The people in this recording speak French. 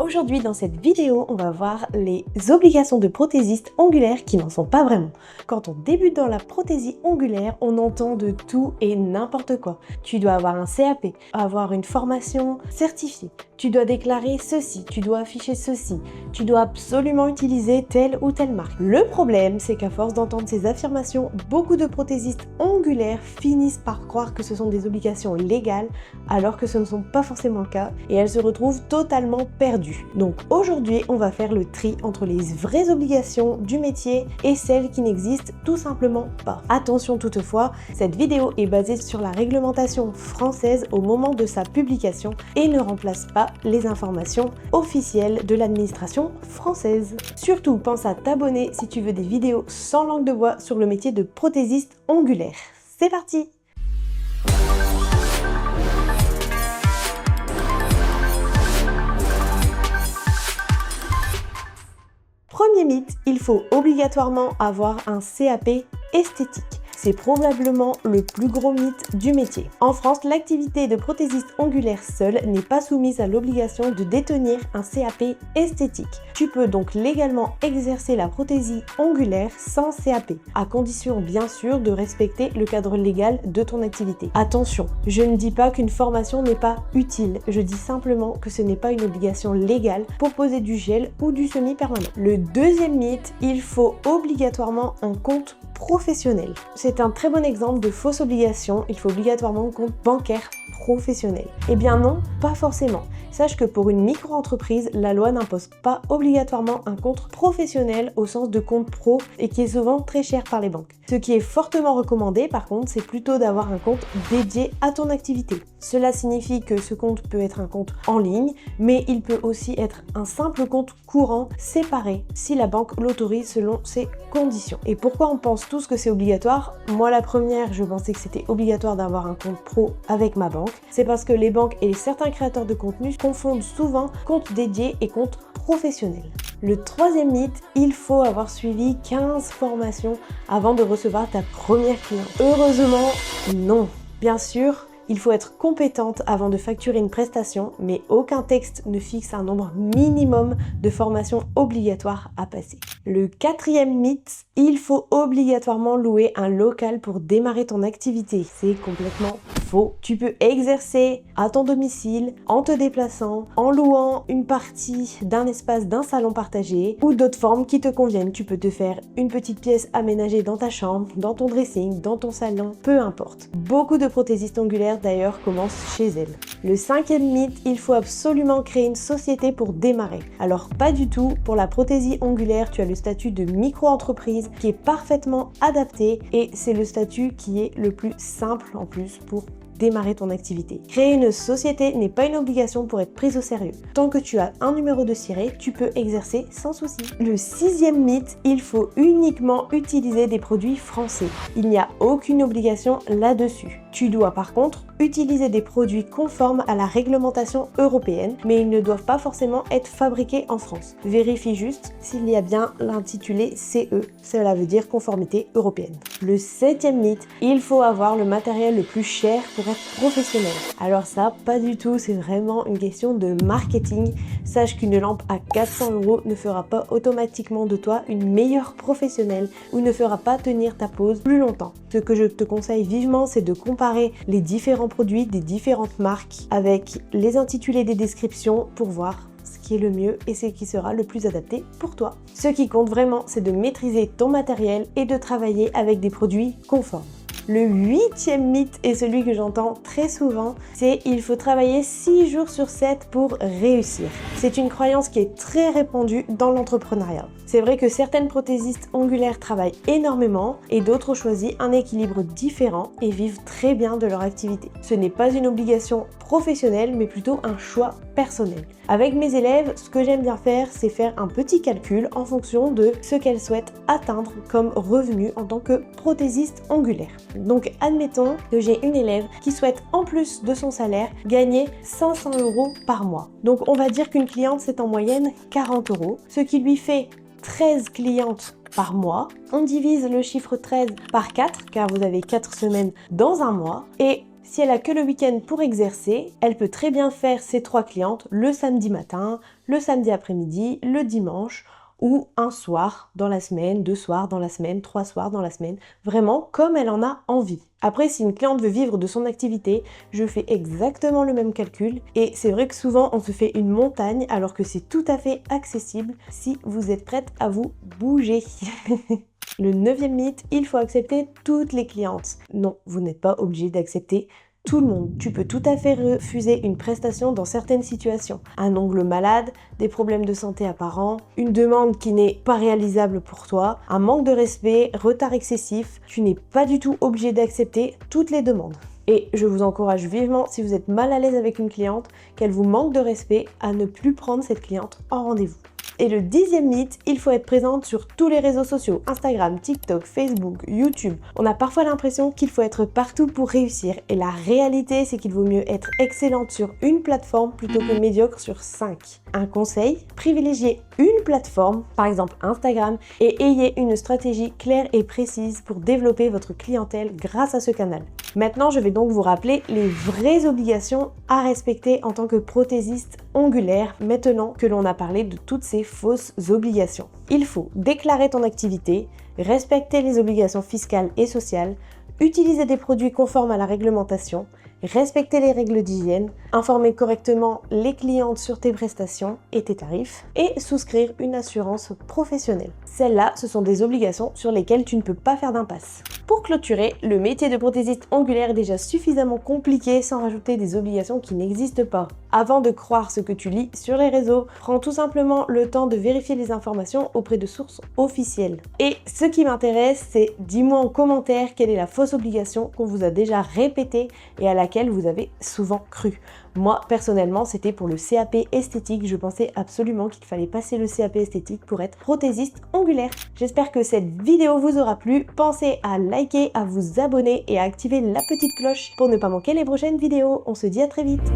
Aujourd'hui, dans cette vidéo, on va voir les obligations de prothésiste ongulaire qui n'en sont pas vraiment. Quand on débute dans la prothésie ongulaire, on entend de tout et n'importe quoi. Tu dois avoir un CAP, avoir une formation certifiée. Tu dois déclarer ceci, tu dois afficher ceci, tu dois absolument utiliser telle ou telle marque. Le problème, c'est qu'à force d'entendre ces affirmations, beaucoup de prothésistes ongulaires finissent par croire que ce sont des obligations légales, alors que ce ne sont pas forcément le cas, et elles se retrouvent totalement perdues. Donc aujourd'hui, on va faire le tri entre les vraies obligations du métier et celles qui n'existent tout simplement pas. Attention toutefois, cette vidéo est basée sur la réglementation française au moment de sa publication et ne remplace pas les informations officielles de l'administration française. Surtout, pense à t'abonner si tu veux des vidéos sans langue de bois sur le métier de prothésiste ongulaire. C'est parti! Premier mythe, il faut obligatoirement avoir un CAP esthétique. C'est probablement le plus gros mythe du métier. En France, l'activité de prothésiste ongulaire seule n'est pas soumise à l'obligation de détenir un CAP esthétique. Tu peux donc légalement exercer la prothésie ongulaire sans CAP, à condition bien sûr de respecter le cadre légal de ton activité. Attention, je ne dis pas qu'une formation n'est pas utile, je dis simplement que ce n'est pas une obligation légale pour poser du gel ou du semi-permanent. Le deuxième mythe, il faut obligatoirement un compte professionnel. C'est un très bon exemple de fausse obligation, il faut obligatoirement un compte bancaire professionnel. Eh bien non, pas forcément. Sache que pour une micro-entreprise, la loi n'impose pas obligatoirement un compte professionnel au sens de compte pro et qui est souvent très cher par les banques. Ce qui est fortement recommandé par contre, c'est plutôt d'avoir un compte dédié à ton activité. Cela signifie que ce compte peut être un compte en ligne, mais il peut aussi être un simple compte courant séparé si la banque l'autorise selon ses conditions. Et pourquoi on pense tous que c'est obligatoire? Moi la première, je pensais que c'était obligatoire d'avoir un compte pro avec ma banque. C'est parce que les banques et certains créateurs de contenu confondent souvent compte dédié et compte professionnel. Le troisième mythe, il faut avoir suivi 15 formations avant de recevoir ta première cliente. Heureusement, non. Bien sûr, il faut être compétente avant de facturer une prestation, mais aucun texte ne fixe un nombre minimum de formations obligatoires à passer. Le quatrième mythe, il faut obligatoirement louer un local pour démarrer ton activité. C'est complètement faux. Tu peux exercer à ton domicile, en te déplaçant, en louant une partie d'un espace d'un salon partagé ou d'autres formes qui te conviennent. Tu peux te faire une petite pièce aménagée dans ta chambre, dans ton dressing, dans ton salon, peu importe. Beaucoup de prothésistes ongulaires d'ailleurs commencent chez elles. Le cinquième mythe, il faut absolument créer une société pour démarrer. Alors pas du tout, pour la prothésie ongulaire, tu as le statut de micro-entreprise qui est parfaitement adapté et c'est le statut qui est le plus simple en plus pour démarrer ton activité. Créer une société n'est pas une obligation pour être prise au sérieux. Tant que tu as un numéro de ciré, tu peux exercer sans souci. Le sixième mythe, il faut uniquement utiliser des produits français. Il n'y a aucune obligation là-dessus. Tu dois par contre utiliser des produits conformes à la réglementation européenne, mais ils ne doivent pas forcément être fabriqués en France. Vérifie juste s'il y a bien l'intitulé CE, cela veut dire conformité européenne. Le septième mythe, il faut avoir le matériel le plus cher pour être professionnel. Alors ça, pas du tout, c'est vraiment une question de marketing. Sache qu'une lampe à 400 € ne fera pas automatiquement de toi une meilleure professionnelle ou ne fera pas tenir ta pose plus longtemps. Ce que je te conseille vivement, c'est de comparer les différents produits des différentes marques avec les intitulés des descriptions pour voir ce qui est le mieux et ce qui sera le plus adapté pour toi. Ce qui compte vraiment, c'est de maîtriser ton matériel et de travailler avec des produits conformes. Le huitième mythe est celui que j'entends très souvent, c'est il faut travailler 6 jours sur 7 pour réussir. C'est une croyance qui est très répandue dans l'entrepreneuriat. C'est vrai que certaines prothésistes ongulaires travaillent énormément et d'autres choisissent un équilibre différent et vivent très bien de leur activité. Ce n'est pas une obligation professionnelle mais plutôt un choix personnel. Avec mes élèves, ce que j'aime bien faire, c'est faire un petit calcul en fonction de ce qu'elles souhaitent atteindre comme revenu en tant que prothésiste ongulaire. Donc admettons que j'ai une élève qui souhaite en plus de son salaire gagner 500 € par mois. Donc on va dire qu'une cliente c'est en moyenne 40 €, ce qui lui fait 13 clientes par mois. On divise le chiffre 13 par 4 car vous avez 4 semaines dans un mois et Si elle a que le week-end pour exercer, elle peut très bien faire ses 3 clientes le samedi matin, le samedi après-midi, le dimanche ou un soir dans la semaine, 2 soirs dans la semaine, 3 soirs dans la semaine, vraiment comme elle en a envie. Après, si une cliente veut vivre de son activité, je fais exactement le même calcul et c'est vrai que souvent on se fait une montagne alors que c'est tout à fait accessible si vous êtes prête à vous bouger. Le 9e mythe, il faut accepter toutes les clientes. Non, vous n'êtes pas obligé d'accepter tout le monde. Tu peux tout à fait refuser une prestation dans certaines situations. Un ongle malade, des problèmes de santé apparents, une demande qui n'est pas réalisable pour toi, un manque de respect, retard excessif. Tu n'es pas du tout obligé d'accepter toutes les demandes. Et je vous encourage vivement, si vous êtes mal à l'aise avec une cliente, qu'elle vous manque de respect, à ne plus prendre cette cliente en rendez-vous. Et le 10e mythe, il faut être présente sur tous les réseaux sociaux, Instagram, TikTok, Facebook, YouTube. On a parfois l'impression qu'il faut être partout pour réussir et la réalité c'est qu'il vaut mieux être excellente sur une plateforme plutôt que médiocre sur 5. Un conseil, privilégiez une plateforme, par exemple Instagram, et ayez une stratégie claire et précise pour développer votre clientèle grâce à ce canal. Maintenant, je vais donc vous rappeler les vraies obligations à respecter en tant que prothésiste ongulaire, maintenant que l'on a parlé de toutes ces fausses obligations. Il faut déclarer ton activité, respecter les obligations fiscales et sociales, utiliser des produits conformes à la réglementation, respecter les règles d'hygiène, informer correctement les clientes sur tes prestations et tes tarifs, et souscrire une assurance professionnelle. Celles-là, ce sont des obligations sur lesquelles tu ne peux pas faire d'impasse. Pour clôturer, le métier de prothésiste ongulaire est déjà suffisamment compliqué sans rajouter des obligations qui n'existent pas. Avant de croire ce que tu lis sur les réseaux, prends tout simplement le temps de vérifier les informations auprès de sources officielles. Et ce qui m'intéresse, c'est dis-moi en commentaire quelle est la fausse obligation qu'on vous a déjà répétée et à laquelle vous avez souvent cru. Moi, personnellement, c'était pour le CAP esthétique. Je pensais absolument qu'il fallait passer le CAP esthétique pour être prothésiste ongulaire. J'espère que cette vidéo vous aura plu. Pensez à liker, à vous abonner et à activer la petite cloche pour ne pas manquer les prochaines vidéos. On se dit à très vite.